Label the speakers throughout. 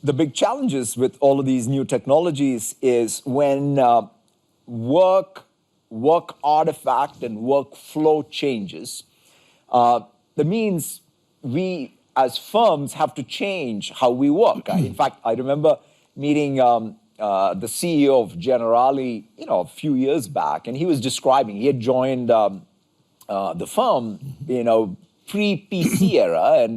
Speaker 1: the big challenges with all of these new technologies is when work artifact and workflow changes. That means we, as firms, have to change how we work. In fact, I remember meeting the CEO of Generali, a few years back, and he was describing, he had joined the firm, pre-PC era,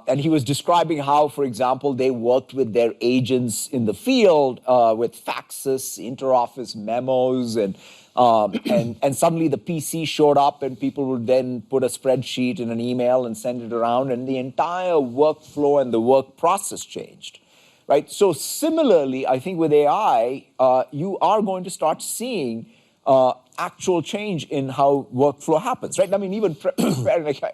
Speaker 1: and he was describing how, for example, they worked with their agents in the field with faxes, interoffice memos, and suddenly the PC showed up, and people would then put a spreadsheet in an email and send it around, and the entire workflow and the work process changed, right? So similarly, I think with AI, you are going to start seeing actual change in how workflow happens, right? I mean, even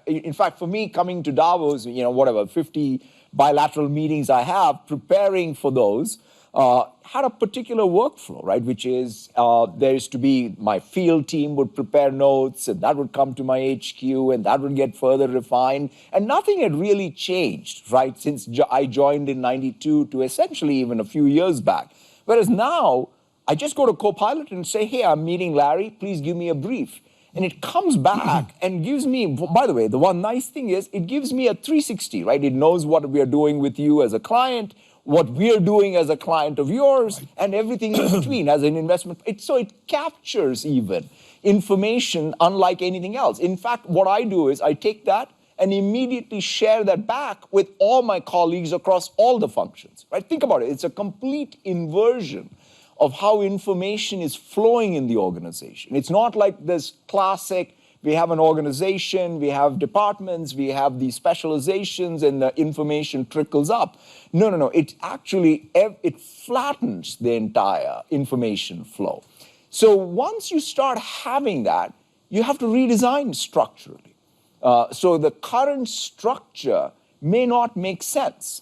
Speaker 1: in fact, for me, coming to Davos, 50 bilateral meetings I have, preparing for those, had a particular workflow, right? Which is, there is to be, my field team would prepare notes, and that would come to my HQ, and that would get further refined. And nothing had really changed, right? Since I joined in '92 to essentially even a few years back. Whereas now, I just go to Copilot and say, hey, I'm meeting Larry, please give me a brief. And it comes back and gives me, by the way, the one nice thing is it gives me a 360, right? It knows what we are doing with you as a client, what we are doing as a client of yours, right, and everything in between as an investment. So it captures even information unlike anything else. In fact, what I do is I take that and immediately share that back with all my colleagues across all the functions, right? Think about it. It's a complete inversion of how information is flowing in the organization. It's not like this classic, we have an organization, we have departments, we have these specializations, and the information trickles up. No. It actually, it flattens the entire information flow. So once you start having that, you have to redesign structurally. So the current structure may not make sense.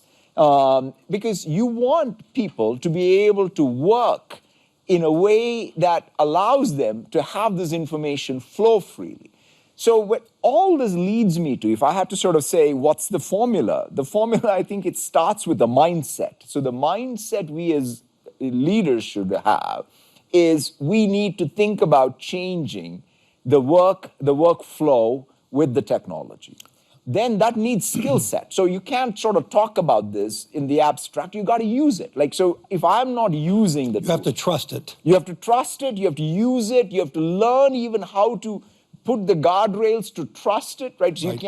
Speaker 1: Because you want people to be able to work in a way that allows them to have this information flow freely. So what all this leads me to, if I had to sort of say, what's the formula? The formula, I think it starts with the mindset. So the mindset we as leaders should have is we need to think about changing the workflow with the technology. Then that needs skill set. So you can't sort of talk about this in the abstract. You got to use it. Like, so if I'm not using the tool,
Speaker 2: you have to trust it.
Speaker 1: You have to trust it. You have to use it. You have to learn even how to put the guardrails to trust it, right? So you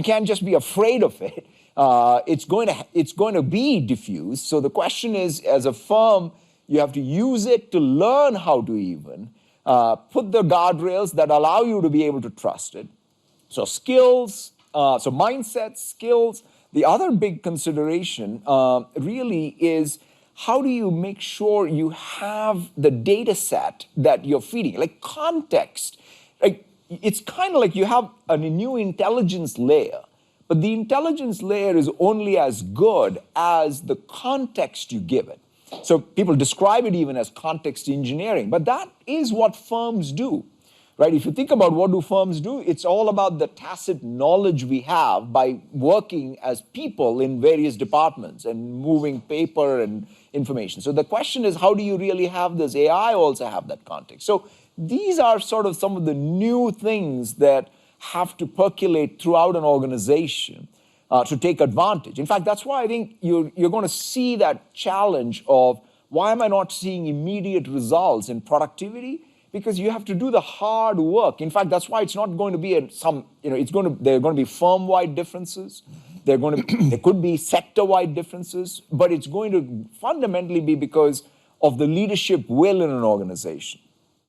Speaker 1: can't just be afraid of it. It's going to be diffused. So the question is, as a firm, you have to use it to learn how to even put the guardrails that allow you to be able to trust it. So skills. So mindset, skills. The other big consideration really is how do you make sure you have the data set that you're feeding, like context. Like, it's kind of like you have a new intelligence layer, but the intelligence layer is only as good as the context you give it. So people describe it even as context engineering, but that is what firms do. Right? If you think about what do firms do, it's all about the tacit knowledge we have by working as people in various departments and moving paper and information. So the question is, how do you really have this? AI also have that context. So these are sort of some of the new things that have to percolate throughout an organization to take advantage. In fact, that's why I think you're going to see that challenge of why am I not seeing immediate results in productivity? Because you have to do the hard work. In fact, that's why it's not going to be there are going to be firm-wide differences. There could be sector-wide differences, but it's going to fundamentally be because of the leadership will in an organization.